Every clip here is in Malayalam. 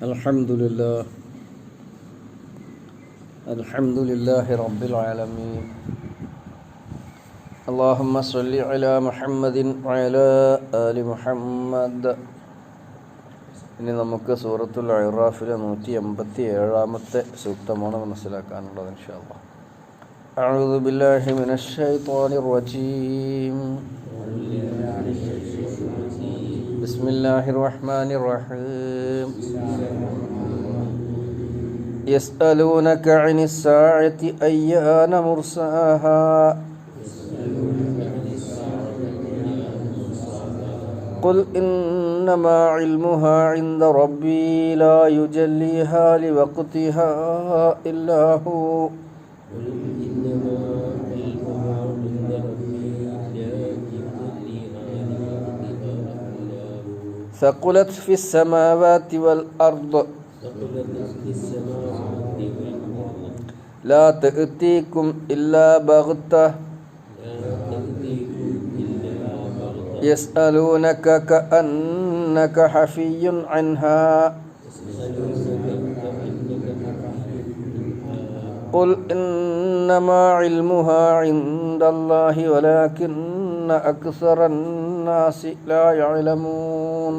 Alhamdulillah Rabbil Alamin. Allahumma salli ala Muhammadin wa ala ali Muhammad. ഇനി നമുക്ക് സൂറത്തുൽ അറാഫിലെ 187ാമത്തെ സൂക്തമാണ് മനസ്സിലാക്കാനുള്ളത് ഇൻഷാ അല്ലാഹ്. അഊദു ബില്ലാഹി മിനശ് ശൈത്വാനിർ റജീം. ബിസ്മില്ലാഹിർ റഹ്മാനിർ റഹീം. يسألونك عن الساعة أيان مرساها قل إنما علمها عند ربي لا يجليها لوقتها إلا هو ثقلت في السماوات والأرض لا تأتيكم إلا بغتة يسألونك كأنك حفي عنها قل إنما علمها عند الله ولكن أكثر الناس لا يعلمون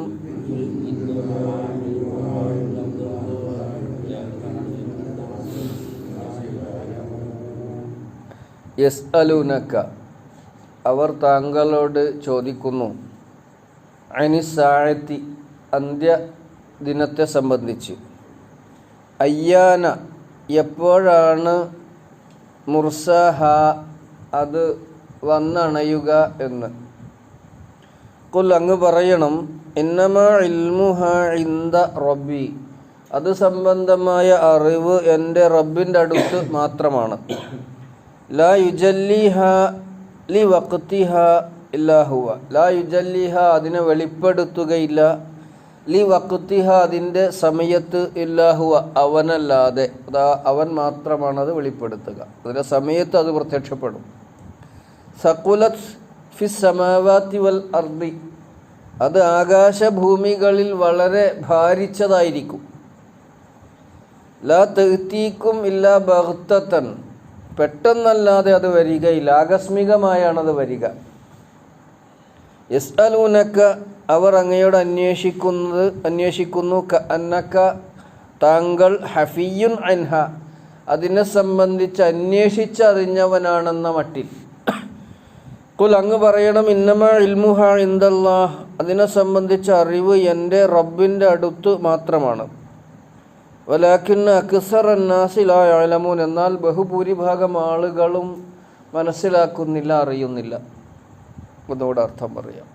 യസ്അലൂനക അവർ താങ്കളോട് ചോദിക്കുന്നു അനിസ്സാഅത്തി അന്ത്യദിനത്തെ സംബന്ധിച്ച് അയ്യാന എപ്പോഴാണ് മുർസാഹ അത് വന്നണയുക എന്ന്. ഖുൽ അങ്ങ് പറയണം ഇന്നമാ ഇൽമുഹാ ഇൻദ റബ്ബി അത് സംബന്ധമായ അറിവ് എൻ്റെ റബ്ബിൻ്റെ അടുത്ത് മാത്രമാണ്. ലാ യുജല്ലിഹ ലി വഖ്തിഹ ഇല്ലാ ഹുവ ലാ യുജല്ലിഹ അതിനെ വെളിപ്പെടുത്തുകയില്ല ലി വഖ്തിഹ അതിൻ്റെ സമയത്ത് ഇല്ലാ ഹുവ അവനല്ലാതെ അവൻ മാത്രമാണ് അത് വെളിപ്പെടുത്തുക. അതിൻ്റെ സമയത്ത് അത് പ്രത്യക്ഷപ്പെടും. സഖുലത് ഫിസ് സമാവാതി വൽ അർദി അത് ആകാശഭൂമികളിൽ വളരെ ഭാരിച്ചതായിരിക്കും. ലാ തഅ്തീകും ഇല്ലാ ബഗ്തതൻ പെട്ടെന്നല്ലാതെ അത് വരികയില്ല, ആകസ്മികമായാണത് വരിക. യസ്അലൂനക അവർ അങ്ങയോട് അന്വേഷിക്കുന്നു അന്നക താങ്കൾ ഹഫിയുൻ അൻഹ അതിനെ സംബന്ധിച്ച് അന്വേഷിച്ചറിഞ്ഞവനാണെന്ന മട്ടിൽ. ഖുൽ അങ്ങ് പറയണം ഇന്നമാ ഇൽമുഹാ ഇൻദല്ലാഹ് അതിനെ സംബന്ധിച്ച അറിവ് എൻ്റെ റബ്ബിൻ്റെ അടുത്ത് മാത്രമാണ്. വലാകിന്ന അക്സറന്നാസി ലാ യഅലമൂൻ എന്നാൽ ബഹുഭൂരിഭാഗം ആളുകളും മനസ്സിലാക്കുന്നില്ല, അറിയുന്നില്ല. ഒന്നുകൂടെ അർത്ഥം പറയാം.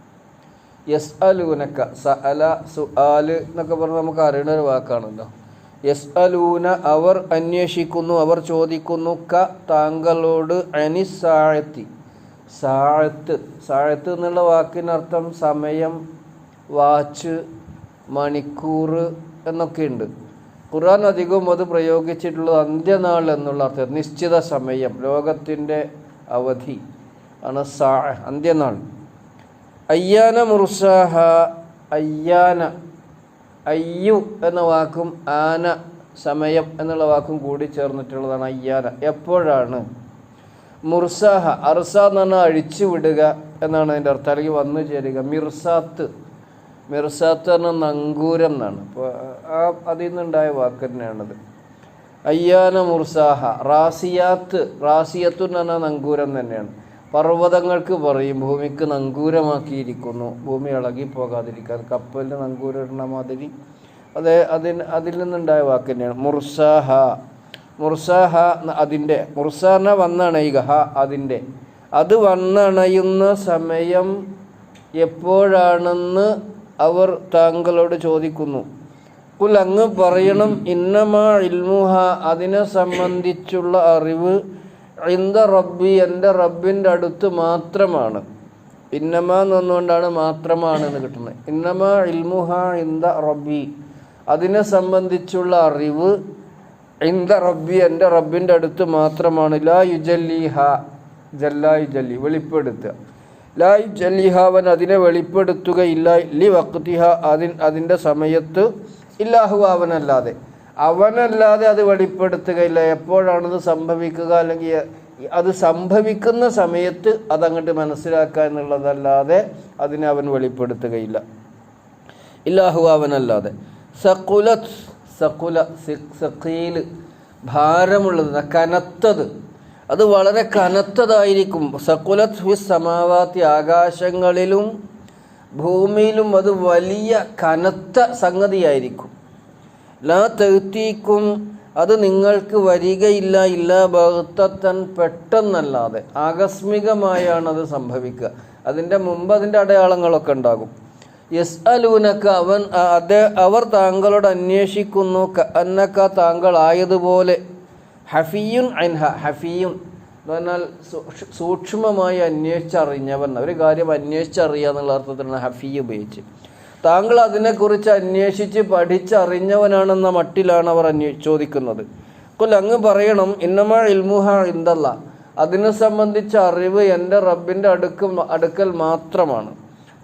യസ്അലൂനക സഅല സുആല് എന്നൊക്കെ പറഞ്ഞാൽ നമുക്ക് അറിയുന്ന ഒരു വാക്കാണല്ലോ. യസ്അലൂന അവർ അന്വേഷിക്കുന്നു, അവർ ചോദിക്കുന്നു ക താങ്കളോട് അനിസ്സാഅത്തി സാഅത്ത് എന്നുള്ള വാക്കിനർത്ഥം സമയം, വാച്ച്, മണിക്കൂർ എന്നൊക്കെയുണ്ട്. ഖുർആൻ അധികവും അത് പ്രയോഗിച്ചിട്ടുള്ളത് അന്ത്യനാൾ എന്നുള്ള അർത്ഥം, നിശ്ചിത സമയം, ലോകത്തിൻ്റെ അവധി ആണ് അന്ത്യനാൾ. അയ്യാന മുർസാഹ അയ്യാന അയ്യു എന്ന വാക്കും ആന സമയം എന്നുള്ള വാക്കും കൂടി ചേർന്നിട്ടുള്ളതാണ് അയ്യാന എപ്പോഴാണ്. മുർസാഹ അർസ എന്ന് പറഞ്ഞാൽ അഴിച്ചു വിടുക എന്നാണ് അതിൻ്റെ അർത്ഥം, അല്ലെങ്കിൽ വന്നു ചേരുക. മിർസാത്ത് പറഞ്ഞാൽ നങ്കൂരം എന്നാണ്. അപ്പോൾ അതിൽ നിന്നുണ്ടായ വാക്ക് തന്നെയാണത്. അയ്യാന മുർസാഹ റാസിയത്തു എന്ന് പറഞ്ഞാൽ നങ്കൂരം തന്നെയാണ്. പർവ്വതങ്ങൾക്ക് പറയും ഭൂമിക്ക് നങ്കൂരമാക്കിയിരിക്കുന്നു, ഭൂമി ഇളകിപ്പോകാതിരിക്കാൻ കപ്പലിന് നങ്കൂരം ഇടുന്ന മാതിരി. അതിൽ നിന്നുണ്ടായ വാക്ക് തന്നെയാണ് മുർസാഹ അതിൻ്റെ മുർസാന വന്നണയുക അതിൻ്റെ അത് വന്നണയുന്ന സമയം എപ്പോഴാണെന്ന് അവർ താങ്കളോട് ചോദിക്കുന്നു. ഖുൽ അങ്ങ് പറയണം ഇന്നമാ ഇൽമുഹ അതിനെ സംബന്ധിച്ചുള്ള അറിവ് ഇൻദ റബ്ബി എൻ്റെ റബ്ബിൻ്റെ അടുത്ത് മാത്രമാണ്. ഇന്നമാ എന്നുകൊണ്ടാണ് മാത്രമാണ് എന്ന് കിട്ടുന്നത്. ഇന്നമാ ഇൽമുഹ ഇൻദ റബ്ബി അതിനെ സംബന്ധിച്ചുള്ള അറിവ് ഇൻദ റബ്ബി എൻ്റെ റബ്ബിൻ്റെ അടുത്ത് മാത്രമാണ്. ലാ യുജല്ലിഹ ജല്ലാ യുജല്ലി വെളിപ്പെടുത്തുക. ലാ യുജല്ലിഹ അവൻ അതിനെ വെളിപ്പെടുത്തുകയില്ല ലി വഖ്തിഹ അതിൻ്റെ സമയത്ത് ഇല്ലാഹു അവനല്ലാതെ അത് വെളിപ്പെടുത്തുകയില്ല. എപ്പോഴാണത് സംഭവിക്കുക, അല്ലെങ്കിൽ അത് സംഭവിക്കുന്ന സമയത്ത് അതങ്ങോട്ട് മനസ്സിലാക്കുക എന്നുള്ളതല്ലാതെ അതിനെ അവൻ വെളിപ്പെടുത്തുകയില്ല. ഇല്ലാഹു അവനല്ലാതെ. സഖീല് ഭാരമുള്ളത്, കനത്തത്, അത് വളരെ കനത്തതായിരിക്കും. സഖുലത് ഫിസ് സമാവാത്തി ആകാശങ്ങളിലും ഭൂമിയിലും അത് വലിയ കനത്ത സംഗതിയായിരിക്കും. ലാ തഅ്തീക്കും അത് നിങ്ങൾക്ക് വരികയില്ല, ഇല്ലാ ബഗ്തത്തൻ പെട്ടെന്നല്ലാതെ, ആകസ്മികമായാണ് അത് സംഭവിക്കുക. അതിൻ്റെ മുമ്പ് അതിൻ്റെ അടയാളങ്ങളൊക്കെ ഉണ്ടാകും. യസ്അലൂനക അവർ താങ്കളോട് അന്വേഷിക്കുന്നു, അന്നക താങ്കൾ ആയതുപോലെ, ഹഫിയുൻ അൻഹ, ഹഫിയുൻ എന്ന് പറഞ്ഞാൽ സൂക്ഷ്മമായി അന്വേഷിച്ചറിഞ്ഞവൻ, ഒരു കാര്യം അന്വേഷിച്ചറിയുക എന്നുള്ള അർത്ഥത്തിലാണ് ഹഫി ഉപയോഗിച്ച്. താങ്കൾ അതിനെക്കുറിച്ച് അന്വേഷിച്ച് പഠിച്ചറിഞ്ഞവനാണെന്ന മട്ടിലാണ് അവർ ചോദിക്കുന്നത്. കൊല്ല അങ്ങ് പറയണം, ഇന്നമാ ഇൽമുഹ ഇൻദല്ലാ, അതിനെ സംബന്ധിച്ച അറിവ് എൻ്റെ റബ്ബിൻ്റെ അടുക്കൽ മാത്രമാണ്.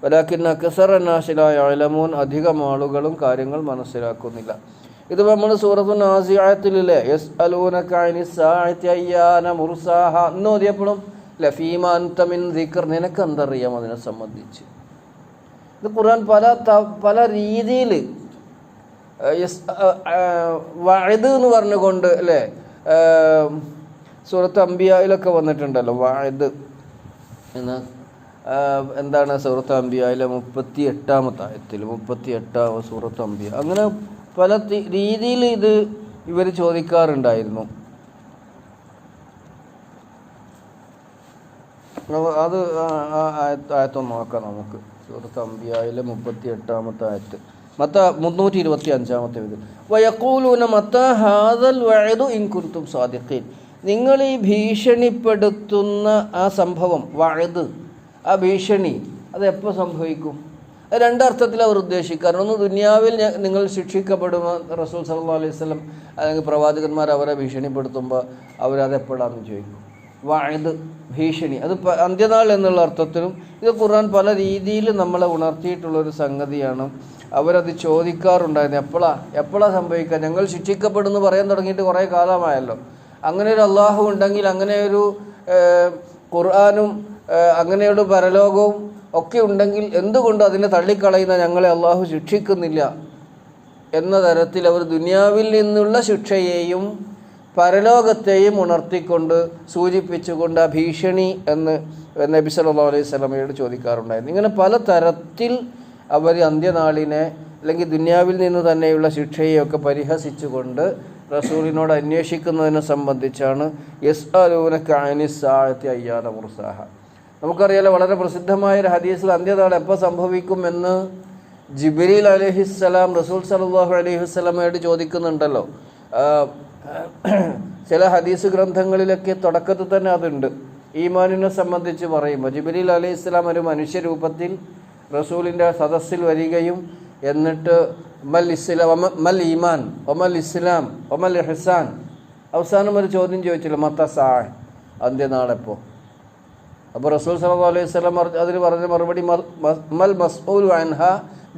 വലാകിന്ന അക്സറ നാസി ലാ യഅലമൂൻ, അധികം ആളുകളും കാര്യങ്ങൾ മനസ്സിലാക്കുന്നില്ല. ഇത് നമ്മൾ സൂറത്തു നാസിഅത്തിലെ യസ്അലൂനക അനിസ് സാഅത്തി അയ്യാന മുർസാഹ എന്ന് ഓതിയപ്പോഴും ലഫീമ അൻത മിൻ ദിക്ർ, നിനക്ക് എന്തറിയാം അതിനെ സംബന്ധിച്ച്. ഇത് ഖുർആൻ പല രീതിയിൽ വഅദ് എന്ന് പറഞ്ഞുകൊണ്ട് അല്ലേ, സൂറത്ത് അംബിയായിലൊക്കെ വന്നിട്ടുണ്ടല്ലോ വഅദ് എന്ന്. എന്താണ് സൂറത്ത് അംബിയായിലെ 38-ാമത്തെ ആയത്തിൽ, 38-ാമത്തെ സൂറത്ത് അംബിയ, അങ്ങനെ പല രീതിയിൽ ഇത് ഇവർ ചോദിക്കാറുണ്ടായിരുന്നു. അത് ആയത്തൊന്ന് നോക്കാം നമുക്ക്. സൂറത്ത് അംബിയായിലെ 38-ാമത്തെ ആയത്ത്, 325-ാമത്തെ ഇത്. വയഖൂലൂന മത്താ ഹാദൽ വഅദു ഇൻ കുൻതും സാദിഖീൻ, നിങ്ങൾ ഈ ഭീഷണിപ്പെടുത്തുന്ന ആ സംഭവം, വഅദ്, ആ ഭീഷണി, അത് എപ്പോൾ സംഭവിക്കും? രണ്ടർത്ഥത്തിൽ അവർ ഉദ്ദേശിക്കാറുണ്ട്. ഒന്ന്, ദുനിയാവിൽ നിങ്ങൾ ശിക്ഷിക്കപ്പെടുമ്പോൾ റസൂൽ സല്ലല്ലാഹു അലൈഹി വസല്ലം അല്ലെങ്കിൽ പ്രവാചകന്മാർ അവരെ ഭീഷണിപ്പെടുത്തുമ്പോൾ അവരതെപ്പോഴാണെന്ന് ചോദിക്കും. വഅദ്, ഭീഷണി, അത് അന്ത്യനാൾ എന്നുള്ള അർത്ഥത്തിലും. ഇത് ഖുർആൻ പല രീതിയിൽ നമ്മളെ ഉണർത്തിയിട്ടുള്ളൊരു സംഗതിയാണ്. അവരത് ചോദിക്കാറുണ്ടായിരുന്നു, എപ്പോഴാണ് സംഭവിക്കുക? ഞങ്ങൾ ശിക്ഷിക്കപ്പെടുന്നു പറയാൻ തുടങ്ങിയിട്ട് കുറേ കാലമായല്ലോ. അങ്ങനെ ഒരു അള്ളാഹു ഉണ്ടെങ്കിൽ, അങ്ങനെ ഒരു ഖുർആനും അങ്ങനെയൊരു പരലോകവും ഒക്കെ ഉണ്ടെങ്കിൽ എന്തുകൊണ്ട് അതിനെ തള്ളിക്കളയുന്ന ഞങ്ങളെ അള്ളാഹു ശിക്ഷിക്കുന്നില്ല എന്ന തരത്തിൽ അവർ ദുനിയാവിൽ നിന്നുള്ള ശിക്ഷയെയും പരലോകത്തെയും ഉണർത്തിക്കൊണ്ട് സൂചിപ്പിച്ചുകൊണ്ട് ആ ഭീഷണി എന്ന് നബി സല്ലല്ലാഹു അലൈഹി വസല്ലമയോട് ചോദിക്കാറുണ്ടായിരുന്നു. ഇങ്ങനെ പല തരത്തിൽ അവർ അന്ത്യനാളിനെ അല്ലെങ്കിൽ ദുനിയാവിൽ നിന്ന് തന്നെയുള്ള ശിക്ഷയെയൊക്കെ പരിഹസിച്ചുകൊണ്ട് റസൂലിനോട് അന്വേഷിക്കുന്നതിനെ സംബന്ധിച്ചാണ് യസ്അലൂനക അനിസ് സാഅത്തി അയ്യാന മുർസാഹ. നമുക്കറിയാലോ, വളരെ പ്രസിദ്ധമായൊരു ഹദീസിൽ അന്ത്യനാൾ എപ്പോൾ സംഭവിക്കുമെന്ന് ജിബ്രീൽ അലൈഹിസ്സലാം റസൂൽ സല്ലല്ലാഹു അലൈഹി വസല്ലമയോട് ചോദിക്കുന്നുണ്ടല്ലോ. ചില ഹദീസ് ഗ്രന്ഥങ്ങളിലൊക്കെ തുടക്കത്തിൽ തന്നെ അതുണ്ട്. ഈമാനിനെ സംബന്ധിച്ച് പറയുമ്പോൾ ജിബ്രീൽ അലൈഹിസ്സലാം ഒരു മനുഷ്യരൂപത്തിൽ റസൂലിൻ്റെ സദസ്സിൽ വരികയും എന്നിട്ട് മൽ ഈമാൻ ഒമൽ ഇസ്ലാം ഒമൽ ഇഹ്സാൻ, അവസാനം ഒരു ചോദ്യം ചോദിച്ചില്ല, മത്തസാ, അന്ത്യനാളെപ്പോൾ? അപ്പോൾ റസൂൽ സല്ലല്ലാഹു അലൈഹി വസല്ലം അതിന് പറഞ്ഞ മറുപടി മൽ മസ്ഊലു അൻഹ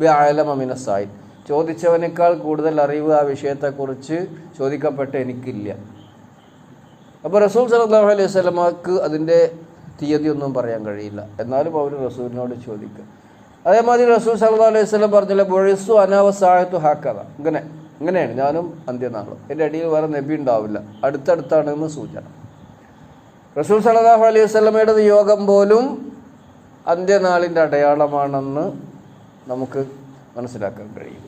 ബിഅലമ മിനസ് സായിൽ, ചോദിച്ചവനേക്കാൾ കൂടുതൽ അറിവ് ആ വിഷയത്തെക്കുറിച്ച് ചോദിക്കപ്പെട്ട എനിക്കില്ല. അപ്പോൾ റസൂൽ സല്ലല്ലാഹു അലൈഹി വസല്ലമക്ക് അതിൻ്റെ തീയതിയൊന്നും പറയാൻ കഴിയില്ല, എന്നാലും അവർ റസൂലിനോട് ചോദിക്കുക. അതേമാതിരി റസൂൽ സല്ലല്ലാഹു അലൈഹി വസല്ലം പറഞ്ഞില്ല, ബുഇസു അനാ വസാഅതു ഹക്കദ, ഇങ്ങനെയാണ് ഞാനും അന്ത്യനാളും, എൻ്റെ ഇടയിൽ വേറെ നബി ഉണ്ടാവില്ല, അടുത്തടുത്താണെന്ന് സൂചന. റസൂൽ സല്ലല്ലാഹു അലൈഹി വസല്ലമയുടെ നിയോഗം പോലും അന്ത്യനാളിൻ്റെ അടയാളമാണെന്ന് നമുക്ക് മനസ്സിലാക്കാൻ കഴിയും.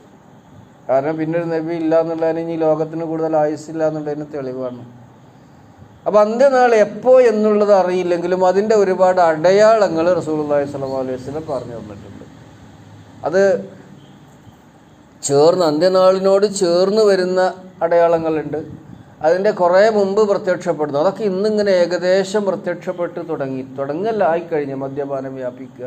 കാരണം പിന്നൊരു നബി ഇല്ല എന്നുള്ളതിന്, ഇനി ലോകത്തിന് കൂടുതൽ ആയുസ്സില്ല എന്നുള്ളതിന് തെളിവാണ്. അപ്പോൾ അന്ത്യനാൾ എപ്പോൾ എന്നുള്ളത് അറിയില്ലെങ്കിലും അതിൻ്റെ ഒരുപാട് അടയാളങ്ങൾ റസൂലുള്ളാഹി സ്വല്ലല്ലാഹു അലൈഹി വസല്ലം പറഞ്ഞു തന്നിട്ടുണ്ട്. അത് അന്ത്യനാളിനോട് ചേർന്ന് വരുന്ന അടയാളങ്ങളുണ്ട്, അതിൻ്റെ കുറേ മുമ്പ് പ്രത്യക്ഷപ്പെടുന്നു. അതൊക്കെ ഇന്നിങ്ങനെ ഏകദേശം പ്രത്യക്ഷപ്പെട്ട് തുടങ്ങല്ല ആയിക്കഴിഞ്ഞ് മദ്യപാനം വ്യാപിക്കുക,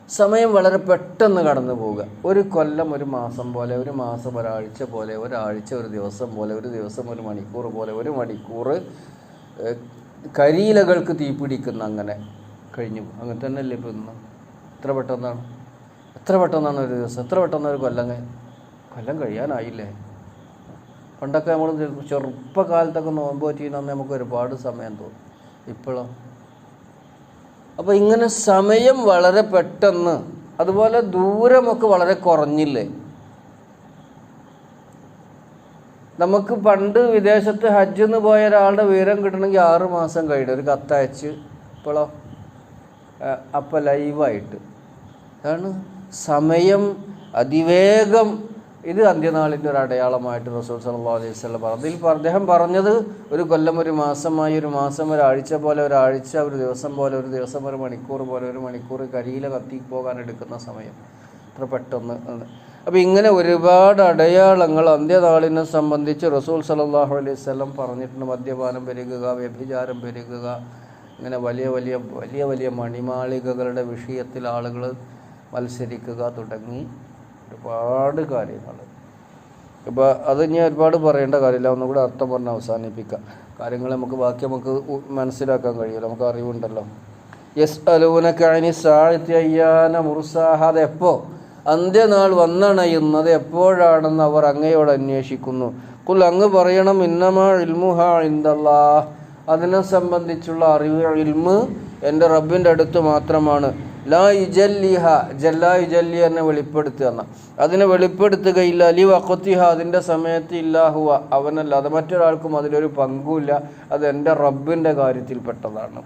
സമയം വളരെ പെട്ടെന്ന് കടന്നു പോവുക. ഒരു കൊല്ലം ഒരു മാസം പോലെ, ഒരു മാസം ഒരാഴ്ച പോലെ, ഒരാഴ്ച ഒരു ദിവസം പോലെ, ഒരു ദിവസം ഒരു മണിക്കൂർ പോലെ, ഒരു മണിക്കൂർ കരിയിലകൾക്ക് തീപിടിക്കുന്ന അങ്ങനെ കഴിഞ്ഞു. അങ്ങനെ തന്നെയല്ലേ ഇപ്പോൾ ഇന്ന്? ഇത്ര പെട്ടെന്നാണ്. എത്ര പെട്ടെന്നാണ് ഒരു ദിവസം, എത്ര പെട്ടെന്ന് ഒരു കൊല്ലം കഴിയാനായില്ലേ. പണ്ടൊക്കെ നമ്മൾ ചെറുപ്പകാലത്തൊക്കെ നോമ്പ് പറ്റിയെന്ന് നമുക്ക് ഒരുപാട് സമയം തോന്നും. ഇപ്പോഴോ? അപ്പോൾ ഇങ്ങനെ സമയം വളരെ പെട്ടെന്ന്, അതുപോലെ ദൂരമൊക്കെ വളരെ കുറഞ്ഞില്ലേ. നമുക്ക് പണ്ട് വിദേശത്ത് ഹജ്ജിന് പോയ ഒരാളുടെ വിവരം കിട്ടണമെങ്കിൽ 6 മാസം കഴിഞ്ഞു ഒരു കത്തയച്ച്. ഇപ്പോഴോ? അപ്പം ലൈവായിട്ട്. അതാണ് സമയം അതിവേഗം. ഇത് അന്ത്യനാളിൻ്റെ ഒരു അടയാളമായിട്ട് റസൂൽ സല്ലല്ലാഹു അലൈഹി വസല്ലം അതിൽ അദ്ദേഹം പറഞ്ഞത് ഒരു കൊല്ലം ഒരു മാസമായി, ഒരു മാസം ഒരാഴ്ച പോലെ, ഒരാഴ്ച ഒരു ദിവസം പോലെ, ഒരു ദിവസം ഒരു മണിക്കൂർ പോലെ, ഒരു മണിക്കൂർ കരിയില കത്തി പോകാൻ എടുക്കുന്ന സമയം അത്ര പെട്ടെന്ന്. അപ്പോൾ ഇങ്ങനെ ഒരുപാട് അടയാളങ്ങൾ അന്ത്യനാളിനെ സംബന്ധിച്ച് റസൂൽ സല്ലല്ലാഹു അലൈഹി വസല്ലം പറഞ്ഞിട്ടുണ്ട്. മദ്യപാനം പെരുകുക, വ്യഭിചാരം പെരുകുക, ഇങ്ങനെ വലിയ വലിയ വലിയ വലിയ മണിമാളികകളുടെ വിഷയത്തിൽ ആളുകൾ മത്സരിക്കുക തുടങ്ങി ഒരുപാട് കാര്യങ്ങൾ. അപ്പോൾ അത് ഇനി ഒരുപാട് പറയേണ്ട കാര്യമില്ല, ഒന്നുകൂടെ അർത്ഥം പറഞ്ഞ് അവസാനിപ്പിക്കാം. കാര്യങ്ങൾ നമുക്ക് മനസ്സിലാക്കാൻ കഴിയുമല്ലോ, നമുക്ക് അറിവുണ്ടല്ലോ. യസ്അലൂനക അനി സാഅത്തി അയ്യാന മുർസാഹ, അതെപ്പോൾ അന്ത്യനാൾ വന്നണയുന്നത് എപ്പോഴാണെന്ന് അവർ അങ്ങയോട് അന്വേഷിക്കുന്നു. ഖുൽ, അങ്ങ് പറയണം, ഇന്നമാ ഇൽമുഹാ ഇൻദല്ലാഹ്, അതിനെ സംബന്ധിച്ചുള്ള അറിവ് ഇൽമ് എൻ്റെ റബ്ബിൻ്റെ അടുത്ത് മാത്രമാണ്. ലാ യുജല്ലിഹ, ജല്ലാ യുജല്ലി എന്നെ വെളിപ്പെടുത്തുക എന്ന, അതിനെ വെളിപ്പെടുത്തുകയില്ല. ലി വഖത്തിഹ, അതിൻ്റെ സമയത്ത് ഇല്ലാഹുവ, അവനല്ലാതെ മറ്റൊരാൾക്കും അതിലൊരു പങ്കുമില്ല. അത് എൻ്റെ റബ്ബിൻ്റെ കാര്യത്തിൽപ്പെട്ടതാണ്.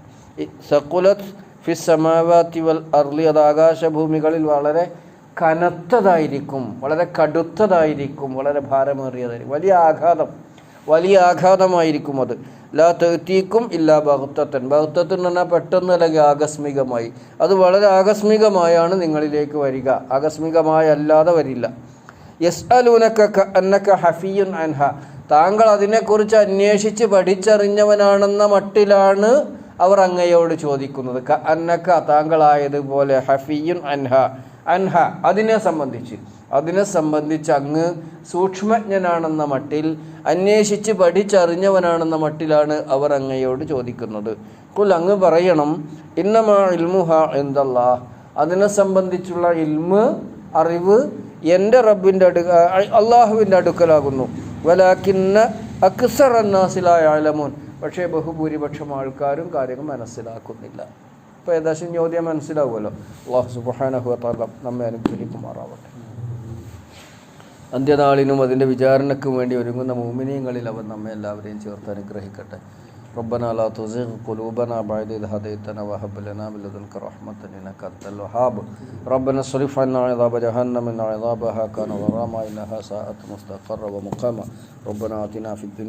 സഖുലത് ഫിസ് സമാവാതി വൽ അർളി, അത് ആകാശഭൂമികളിൽ വളരെ കനത്തതായിരിക്കും, വളരെ കടുത്തതായിരിക്കും, വളരെ ഭാരമേറിയതായിരിക്കും, വലിയ ആഘാതമായിരിക്കും അത്. ലാ തഅ്തീക്കും ഇല്ലാ ബഗ്തത്തൻ, ബഗ്തത്തൻ എന്ന് പറഞ്ഞാൽ പെട്ടെന്ന് അല്ലെങ്കിൽ ആകസ്മികമായി. അത് വളരെ ആകസ്മികമായാണ് നിങ്ങളിലേക്ക് വരിക, ആകസ്മികമായി അല്ലാതെ വരില്ല. യസ്അലൂനക കഅന്നക ഹഫിയുൻ അൻഹ, താങ്കൾ അതിനെക്കുറിച്ച് അന്വേഷിച്ച് പഠിച്ചറിഞ്ഞവനാണെന്ന മട്ടിലാണ് അവർ അങ്ങയോട് ചോദിക്കുന്നത്. കഅന്നക, താങ്കളായതുപോലെ, ഹഫിയുൻ അൻഹ അതിനെ സംബന്ധിച്ച് അങ്ങ് സൂക്ഷ്മജ്ഞനാണെന്ന മട്ടിൽ, അന്വേഷിച്ച് പഠിച്ചറിഞ്ഞവനാണെന്ന മട്ടിലാണ് അവർ അങ്ങയോട് ചോദിക്കുന്നത്. ഖുൽ, അങ്ങ് പറയണം, ഇന്നമാ ഇൽമുഹാ ഇൻദല്ലാഹ്, അതിനെ സംബന്ധിച്ചുള്ള ഇൽമ്, അറിവ് എൻ്റെ റബ്ബിൻ്റെ അള്ളാഹുവിൻ്റെ അടുക്കലാകുന്നു. വലാകിന്ന അക്സറന്നാസി ലാ യഅലമൂൻ, പക്ഷേ ബഹുഭൂരിപക്ഷം ആൾക്കാരും കാര്യങ്ങൾ മനസ്സിലാക്കുന്നില്ല. അപ്പോൾ ഏകദേശം ചോദ്യം മനസ്സിലാവുമല്ലോ. അല്ലാഹു സുബ്ഹാനഹു വ തആല നമ്മെ അനുഗ്രഹിക്കുമാറാവട്ടെ. അന്ത്യനാളിനും അതിൻ്റെ വിചാരണയ്ക്കും വേണ്ടി ഒരുങ്ങുന്ന മുഅ്മിനീങ്ങളിൽ അവൻ നമ്മെ എല്ലാവരെയും ചേർത്ത് അനുഗ്രഹിക്കട്ടെ. റബ്ബനാ ലാ തുസിഗ് ഖുലൂബനാ ബഅദ ഇദ് ഹദൈതനാ വഹബ് ലനാ മിൻ ലദുൻക റഹ്മത്തൻ ഇന്നക അൻതൽ വഹാബ്. റബ്ബനാ സ്രിഫ് അന്നാ അദാബ ജഹന്നമ ഇന്ന അദാബഹാ കാന ഗറാമ ഇന്നഹാ സാഅത് മുസ്തഖറ വ മുഖാമ. റബ്ബനാ ആതിനാ ഫിദ്